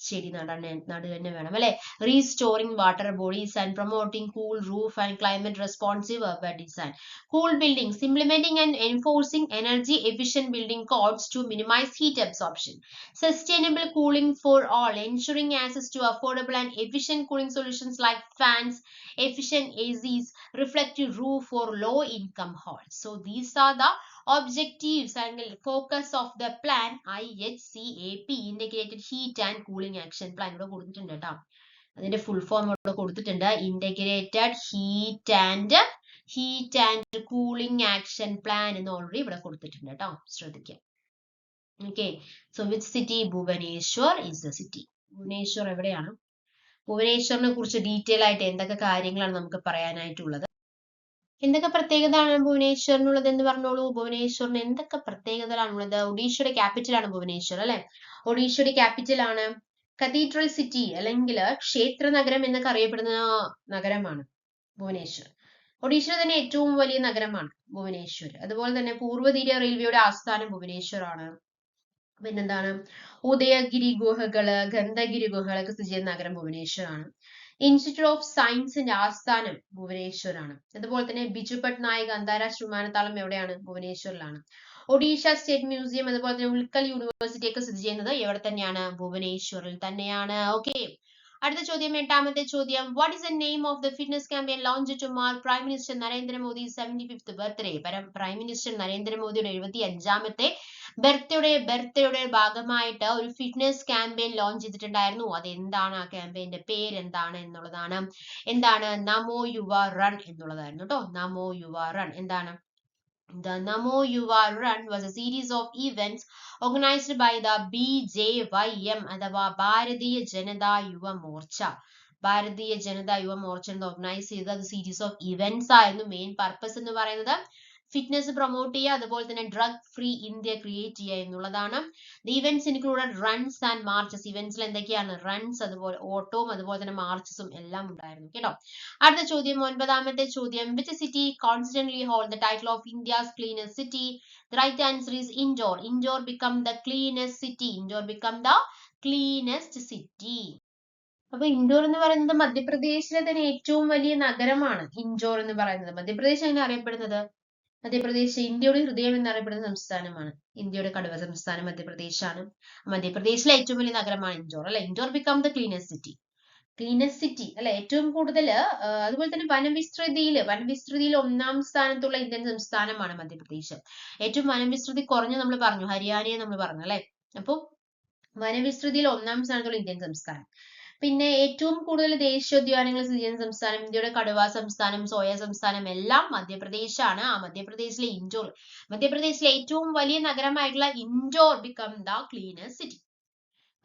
ചെടി നടുക തന്നെ വേണം അല്ലെ? Restoring water bodies and promoting cool roof and climate responsive urban design. Cool buildings, implementing and enforcing energy efficient building codes to minimize heat absorption. Sustainable cooling for all, ensuring access to affordable and efficient cooling solutions like fans, efficient ACs, reflective roof for low income halls. So these are the objectives and focus of the plan IHCAP, integrated heat and cooling action plan. ഇവിടെ കൊടുത്തിട്ടുണ്ട് കേട്ടോ. അതിന്റെ full form ഇവിടെ കൊടുത്തിട്ടുണ്ട്. Integrated heat and cooling action plan എന്ന് already ഇവിടെ കൊടുത്തിട്ടുണ്ട് കേട്ടോ. ശ്രദ്ധിക്കുക. Okay, so which city? Bhubaneswar is the city. Bhubaneswar എവിടെയാണ്? ഭുവനേശ്വറിനെ കുറിച്ച് ഡീറ്റെയിൽ ആയിട്ട് എന്തൊക്കെ കാര്യങ്ങളാണ് നമുക്ക് പറയാനായിട്ടുള്ളത്? എന്തൊക്കെ പ്രത്യേകതയാണ് ഭുവനേശ്വറിനുള്ളത് എന്ന് പറഞ്ഞോളൂ. ഭുവനേശ്വറിന് എന്തൊക്കെ പ്രത്യേകതകളാണുള്ളത്? ഒഡീഷയുടെ ക്യാപിറ്റൽ ആണ് ഭുവനേശ്വർ അല്ലെ? ഒഡീഷയുടെ ക്യാപിറ്റൽ ആണ്. കത്തീഡ്രൽ സിറ്റി അല്ലെങ്കിൽ ക്ഷേത്ര നഗരം എന്നൊക്കെ അറിയപ്പെടുന്ന നഗരമാണ് ഭുവനേശ്വർ. ഒഡീഷയിലെ തന്നെ ഏറ്റവും വലിയ നഗരമാണ് ഭുവനേശ്വർ. അതുപോലെ തന്നെ പൂർവ്വതീര റെയിൽവേയുടെ ആസ്ഥാനം ഭുവനേശ്വർ ആണ്. പിന്നെന്താണ്? ഉദയഗിരി ഗുഹകള്, ഗന്ധഗിരി ഗുഹകളൊക്കെ സ്ഥിതി ചെയ്യുന്ന നഗരം ഭുവനേശ്വർ ആണ്. ഇൻസ്റ്റിറ്റ്യൂട്ട് ഓഫ് സയൻസിന്റെ ആസ്ഥാനം ഭുവനേശ്വർ ആണ്. അതുപോലെ തന്നെ ബിജു പട്നായിക് അന്താരാഷ്ട്ര വിമാനത്താവളം എവിടെയാണ്? ഭുവനേശ്വറിലാണ്. ഒഡീഷ സ്റ്റേറ്റ് മ്യൂസിയം അതുപോലെ തന്നെ ഉൽക്കൽ യൂണിവേഴ്സിറ്റി ഒക്കെ സ്ഥിതി ചെയ്യുന്നത് എവിടെ തന്നെയാണ്? ഭുവനേശ്വറിൽ തന്നെയാണ്. ഓക്കെ, അടുത്ത ചോദ്യം, എട്ടാമത്തെ ചോദ്യം, what is the name of the fitness campaign launch to mark prime minister Narendra Modi 75th birthday? Prime minister നരേന്ദ്രമോദിയുടെ 75ാമത്തെ ബർത്ത്ഡേയുടെ ഭാഗമായിട്ട് ഒരു ഫിറ്റ്നസ് ക്യാമ്പയിൻ ലോഞ്ച് ചെയ്തിട്ടുണ്ടായിരുന്നു. അതെന്താണ്? ആ ക്യാമ്പയിന്റെ പേര് എന്താണ് എന്നുള്ളതാണ്. എന്താണ്? നമോ യുവ റൺ എന്നുള്ളതായിരുന്നു കേട്ടോ. നമോ യുവ റൺ. എന്താണ്? The Namo Yuva Run was a series of events organized by the BJYM അഥവാ ഭാരതീയ ജനതാ യുവ മോർച്ച. ഭാരതീയ ജനതാ യുവ മോർച്ച ഓർഗനൈസ് ചെയ്ത സീരീസ് ഓഫ് ഇവന്റ്സ് ആയിരുന്നു. മെയിൻ പർപ്പസ് എന്ന് പറയുന്നത് ഫിറ്റ്നസ് പ്രൊമോട്ട് ചെയ്യുക, അതുപോലെ തന്നെ ഡ്രഗ് ഫ്രീ ഇന്ത്യ ക്രിയേറ്റ് ചെയ്യുക എന്നുള്ളതാണ്. The events included runs and marches. ഇവന്റ്സിൽ എന്തൊക്കെയാണ്? റൺസ്, അതുപോലെ ഓട്ടവും അതുപോലെ തന്നെ മാർച്ചസും എല്ലാം ഉണ്ടായിരുന്നു കേട്ടോ. അടുത്ത ചോദ്യം, ഒൻപതാമത്തെ ചോദ്യം, which city constantly hold the title of India's cleanest city? The right answer is Indore. Indore become the cleanest city. Indore become the cleanest city. അപ്പൊ ഇൻഡോർ എന്ന് പറയുന്നത് മധ്യപ്രദേശിലെ തന്നെ ഏറ്റവും വലിയ നഗരമാണ്. ഇൻഡോർ എന്ന് പറയുന്നത് മധ്യപ്രദേശ് എങ്ങനെ അറിയപ്പെടുന്നത്? മധ്യപ്രദേശ് ഇന്ത്യയുടെ ഹൃദയം എന്നറിയപ്പെടുന്ന സംസ്ഥാനമാണ്. ഇന്ത്യയുടെ കടുവ സംസ്ഥാനം മധ്യപ്രദേശാണ്. മധ്യപ്രദേശിലെ ഏറ്റവും വലിയ നഗരമാണ് ഇൻഡോർ അല്ലെ. Indore become the cleanest city. Cleanest city അല്ലെ. ഏറ്റവും കൂടുതൽ അതുപോലെ തന്നെ വനവിസ്തൃതിയിൽ 1-ാം സ്ഥാനത്തുള്ള ഇന്ത്യൻ സംസ്ഥാനമാണ് മധ്യപ്രദേശ്. ഏറ്റവും വനവിസ്തൃതി കുറഞ്ഞ നമ്മൾ പറഞ്ഞു ഹരിയാനയെ നമ്മൾ പറഞ്ഞു അല്ലെ. അപ്പോൾ വനവിസ്തൃതിയിൽ 1-ാം സ്ഥാനത്തുള്ള ഇന്ത്യൻ സംസ്ഥാനം. പിന്നെ ഏറ്റവും കൂടുതൽ ദേശീയോദ്യാനങ്ങൾ സ്ഥിതി ചെയ്യുന്ന സംസ്ഥാനം, ഇന്ത്യയുടെ കടുവ സംസ്ഥാനം, സോയ സംസ്ഥാനം എല്ലാം മധ്യപ്രദേശാണ്. ആ മധ്യപ്രദേശിലെ ഏറ്റവും വലിയ നഗരമായിട്ടുള്ള Indore become the cleanest city.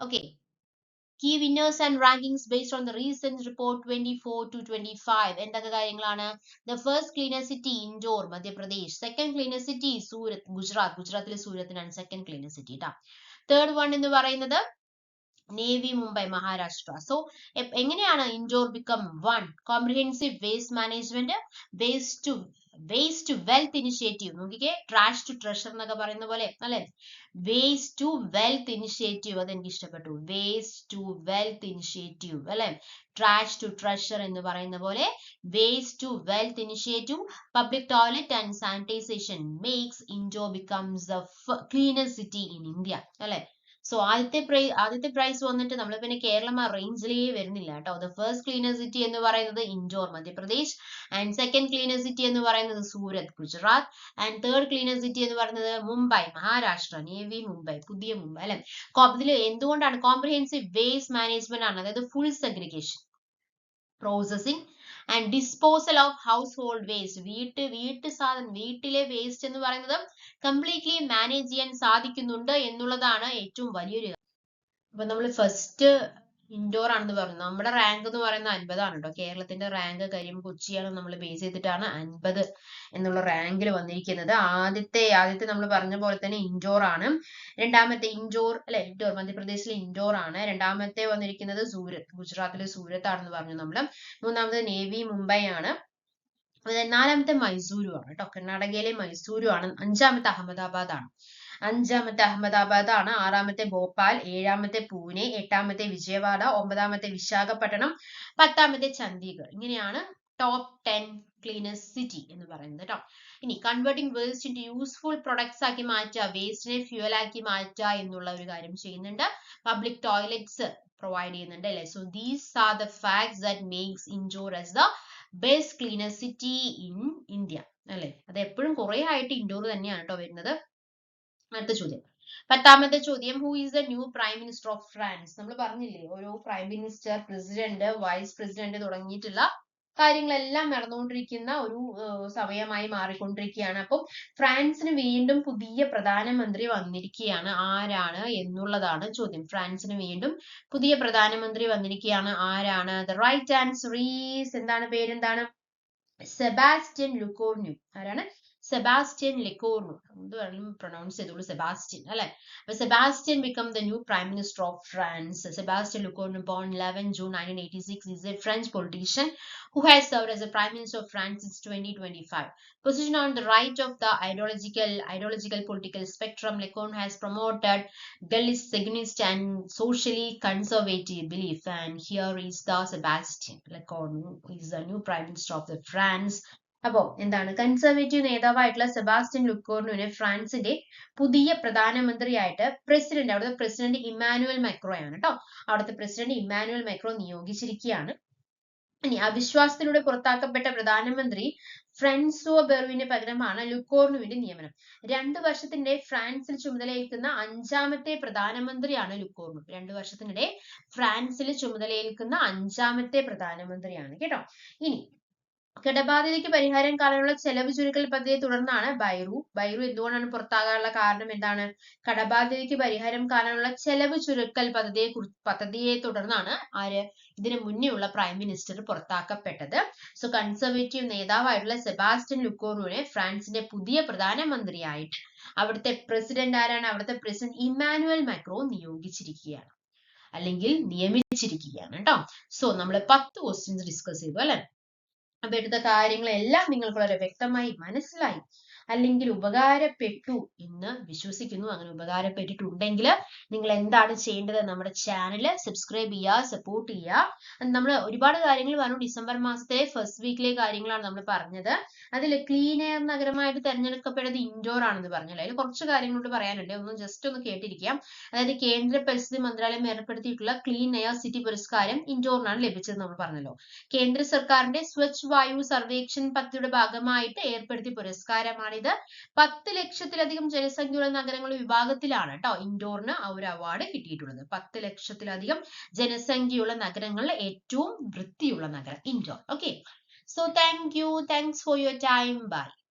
Okay. Key winners and rankings based on the recent report 24 to 25. എന്തൊക്കെ കാര്യങ്ങളാണ്? The first cleanest city Indore, Madhya Pradesh. Second cleanest city Surat, Gujarat. ഗുജറാത്തിലെ സൂരത്തിനാണ് സെക്കൻഡ് ക്ലീനസ്റ്റ് സിറ്റി ട്ടാ. തേർഡ് വൺ എന്ന് പറയുന്നത് നേവി മുംബൈ, മഹാരാഷ്ട്ര. സോ എങ്ങനെയാണ് Indore become 1? Comprehensive waste management, waste to wealth initiative. നോക്കിക്കേ, trash to treasure എന്നൊക്കെ പറയുന്ന പോലെ അല്ലെ. വേസ്റ്റ് ടു വെൽത്ത് ഇനിഷ്യേറ്റീവ്, അതെനിക്ക് ഇഷ്ടപ്പെട്ടു. വേസ്റ്റ് ടു വെൽത്ത് ഇനിഷ്യേറ്റീവ് അല്ലെ. ട്രാഷ് ടു ട്രഷർ എന്ന് പറയുന്ന പോലെ waste to wealth initiative. Public toilet and sanitisation makes Indore becomes the cleanest city in India അല്ലെ. സോ ആദ്യത്തെ പ്രൈസ് വന്നിട്ട് നമ്മൾ പിന്നെ കേരളം ആ റേഞ്ചിലേ വരുന്നില്ല കേട്ടോ. ദ ഫസ്റ്റ് ക്ലീനസ്റ്റ് സിറ്റി എന്ന് പറയുന്നത് Indore, Madhya Pradesh. And second cleanest city എന്ന് പറയുന്നത് Surat, Gujarat. And third cleanest city എന്ന് പറയുന്നത് മുംബൈ, മഹാരാഷ്ട്ര. നേവി മുംബൈ, പുതിയ മുംബൈ അല്ലെ. ഇതിൽ എന്തുകൊണ്ടാണ്? കോംപ്രിഹെൻസീവ് വേസ്റ്റ് മാനേജ്മെന്റ് ആണ്, അതായത് full segregation, processing and disposal of house hold waste. വീട്ടിലെ വേസ്റ്റ് എന്ന് പറയുന്നത് കംപ്ലീറ്റ്ലി മാനേജ് ചെയ്യാൻ സാധിക്കുന്നുണ്ട് എന്നുള്ളതാണ് ഏറ്റവും വലിയൊരു. അപ്പൊ നമ്മൾ ഫസ്റ്റ് ഇൻഡോർ ആണെന്ന് പറഞ്ഞു. നമ്മുടെ റാങ്ക് എന്ന് പറയുന്നത് 50 ആണ് കേട്ടോ. കേരളത്തിന്റെ റാങ്ക് കാര്യം കൊച്ചിയാണ് നമ്മൾ ബേസ് ചെയ്തിട്ടാണ് 50 എന്നുള്ള റാങ്കിൽ വന്നിരിക്കുന്നത്. ആദ്യത്തെ നമ്മൾ പറഞ്ഞ പോലെ തന്നെ ഇൻഡോർ ആണ്. രണ്ടാമത്തെ ഇൻഡോർ അല്ലെ, ഇൻഡോർ മധ്യപ്രദേശിലെ ഇൻഡോർ ആണ്. രണ്ടാമത്തെ വന്നിരിക്കുന്നത് സൂരത്, ഗുജറാത്തിലെ സൂരത്ത് ആണെന്ന് പറഞ്ഞു നമ്മൾ. മൂന്നാമത് നേവി മുംബൈ ആണ്. നാലാമത്തെ മൈസൂരു ആണ് കേട്ടോ, കർണാടകയിലെ മൈസൂരു ആണ്. അഞ്ചാമത്തെ അഹമ്മദാബാദ് ആണ്. ആറാമത്തെ ഭോപ്പാൽ, ഏഴാമത്തെ പൂനെ, എട്ടാമത്തെ വിജയവാഡ, ഒമ്പതാമത്തെ വിശാഖപട്ടണം, പത്താമത്തെ ചണ്ഡീഗഡ്. ഇങ്ങനെയാണ് ടോപ്പ് 10 ക്ലീനസ്റ്റ് സിറ്റി എന്ന് പറയുന്നത് കേട്ടോ. ഇനി converting waste into useful products ആക്കി മാറ്റുക, വേസ്റ്റിനെ ഫ്യൂൽ ആക്കി മാറ്റുക എന്നുള്ള ഒരു കാര്യം ചെയ്യുന്നുണ്ട്. പബ്ലിക് ടോയ്ലറ്റ്സ് പ്രൊവൈഡ് ചെയ്യുന്നുണ്ട് അല്ലെ. So these are the facts that makes Indore as the best cleanest city in India അല്ലെ. അത് എപ്പോഴും കുറെ ആയിട്ട് ഇൻഡോർ തന്നെയാണ് കേട്ടോ വരുന്നത്. അടുത്ത ചോദ്യം, പത്താമത്തെ ചോദ്യം, who is the new prime minister of France? നമ്മൾ പറഞ്ഞില്ലേ, ഓരോ prime minister, president, vice president തുടങ്ങിയിട്ടുള്ള കാര്യങ്ങളെല്ലാം നടന്നുകൊണ്ടിരിക്കുന്ന ഒരു സമയമായി മാറിക്കൊണ്ടിരിക്കുകയാണ്. അപ്പം ഫ്രാൻസിന് വീണ്ടും പുതിയ പ്രധാനമന്ത്രി വന്നിരിക്കുകയാണ്. ആരാണ് എന്നുള്ളതാണ് ചോദ്യം. ഫ്രാൻസിന് വീണ്ടും പുതിയ പ്രധാനമന്ത്രി വന്നിരിക്കുകയാണ്. ആരാണ്? ദ റൈറ്റ് ആൻസർ ഈസ്, പേരെന്താണ്? സെബാസ്റ്റ്യൻ ലുക്കോർണു. ആരാണ്? സെബാസ്റ്റ്യൻ ലെക്കോർണു. എന്ത് വേണമെങ്കിലും പ്രൊനൗൺസ് ചെയ്തോളൂ, സെബാസ്റ്റ്യൻ അല്ലെ. അപ്പൊ Sebastian become the new prime minister of France. Sebastien Lecornu, born 11 June 1986, is a French politician who has served as a prime minister of France since 2025. Positioned on the right of the ideological political spectrum, Lecornu has promoted Gaullist and socially conservative belief. And here is the Sebastien Lecornu is the new prime minister of the France. അപ്പോ എന്താണ്? Conservative നേതാവായിട്ടുള്ള Sebastian ലുക്കോർണുവിനെ ഫ്രാൻസിന്റെ പുതിയ പ്രധാനമന്ത്രിയായിട്ട് അവിടുത്തെ president Emmanuel macro ആണ് കേട്ടോ. അവിടുത്തെ പ്രസിഡന്റ് ഇമ്മാനുവൽ മാക്രോ നിയോഗിച്ചിരിക്കുകയാണ്. ഇനി അവിശ്വാസത്തിലൂടെ പുറത്താക്കപ്പെട്ട പ്രധാനമന്ത്രി ഫ്രാൻസോ ബെർവിന് പകരമാണ് ലുക്കോർണുവിന്റെ നിയമനം. 2 വർഷത്തിനിടെ ഫ്രാൻസിൽ ചുമതലയേൽക്കുന്ന 5ാമത്തെ പ്രധാനമന്ത്രിയാണ് ലുക്കോർണു. 2 വർഷത്തിനിടെ ഫ്രാൻസിൽ ചുമതലയേൽക്കുന്ന 5ാമത്തെ പ്രധാനമന്ത്രിയാണ് കേട്ടോ. ഇനി കടബാധ്യതയ്ക്ക് പരിഹാരം കാണാനുള്ള ചെലവ് ചുരുക്കൽ പദ്ധതിയെ തുടർന്നാണ് ബൈറു എന്തുകൊണ്ടാണ് പുറത്താകാനുള്ള കാരണം എന്താണ്? കടബാധ്യതയ്ക്ക് പരിഹാരം കാണാനുള്ള ചെലവ് ചുരുക്കൽ പദ്ധതിയെ തുടർന്നാണ് ഇതിനു മുന്നേ ഉള്ള പ്രൈം മിനിസ്റ്റർ പുറത്താക്കപ്പെട്ടത്. സോ കൺസർവേറ്റീവ് നേതാവായിട്ടുള്ള സെബാസ്റ്റ്യൻ ലുക്കോർണുവിനെ ഫ്രാൻസിന്റെ പുതിയ പ്രധാനമന്ത്രിയായിട്ട് അവിടുത്തെ പ്രസിഡന്റ് ആരാണ്? അവിടുത്തെ പ്രസിഡന്റ് ഇമ്മാനുവൽ മാക്രോ നിയോഗിച്ചിരിക്കുകയാണ്, അല്ലെങ്കിൽ നിയമിച്ചിരിക്കുകയാണ് കേട്ടോ. സോ നമ്മൾ 10 ക്വസ്റ്റ്യൻസ് ഡിസ്കസ് ചെയ്തു അല്ലെ. അപ്പൊ എടുത്ത കാര്യങ്ങളെല്ലാം നിങ്ങൾക്ക് വളരെ വ്യക്തമായി മനസ്സിലായി. അല്ലെങ്കിൽ ഉപകാരപ്പെട്ടു എന്ന് വിശ്വസിക്കുന്നു. അങ്ങനെ ഉപകാരപ്പെട്ടിട്ടുണ്ടെങ്കിൽ നിങ്ങൾ എന്താണ് ചെയ്യേണ്ടത്? നമ്മുടെ ചാനൽ സബ്സ്ക്രൈബ് ചെയ്യുക, സപ്പോർട്ട് ചെയ്യുക. നമ്മൾ ഒരുപാട് കാര്യങ്ങൾ പറഞ്ഞു. ഡിസംബർ മാസത്തെ ഫസ്റ്റ് വീക്കിലെ കാര്യങ്ങളാണ് നമ്മൾ പറഞ്ഞത്. അതിൽ ക്ലീൻ എയർ നഗരമായിട്ട് തെരഞ്ഞെടുക്കപ്പെട്ടത് ഇൻഡോർ ആണെന്ന് പറഞ്ഞല്ലോ. അതിൽ കുറച്ച് കാര്യങ്ങളോട് പറയാനുണ്ട്, ഒന്ന് ജസ്റ്റ് ഒന്ന് കേട്ടിരിക്കാം. അതായത് കേന്ദ്ര പരിസ്ഥിതി മന്ത്രാലയം ഏർപ്പെടുത്തിയിട്ടുള്ള ക്ലീൻ എയർ സിറ്റി പുരസ്കാരം ഇൻഡോറിനാണ് ലഭിച്ചത് നമ്മൾ പറഞ്ഞല്ലോ. കേന്ദ്ര സർക്കാരിന്റെ സ്വച്ഛ് വായു സർവേക്ഷൺ പദ്ധതിയുടെ ഭാഗമായിട്ട് ഏർപ്പെടുത്തിയ പുരസ്കാരമാണിത്. 10 ലക്ഷത്തിലധികം ജനസംഖ്യയുള്ള നഗരങ്ങളുടെ വിഭാഗത്തിലാണ് കേട്ടോ ഇൻഡോറിന് ആ ഒരു അവാർഡ് കിട്ടിയിട്ടുള്ളത്. 10 ലക്ഷത്തിലധികം ജനസംഖ്യയുള്ള നഗരങ്ങളിൽ ഏറ്റവും വൃത്തിയുള്ള നഗരം Indore. Okay, so thank you, thanks for your time, bye.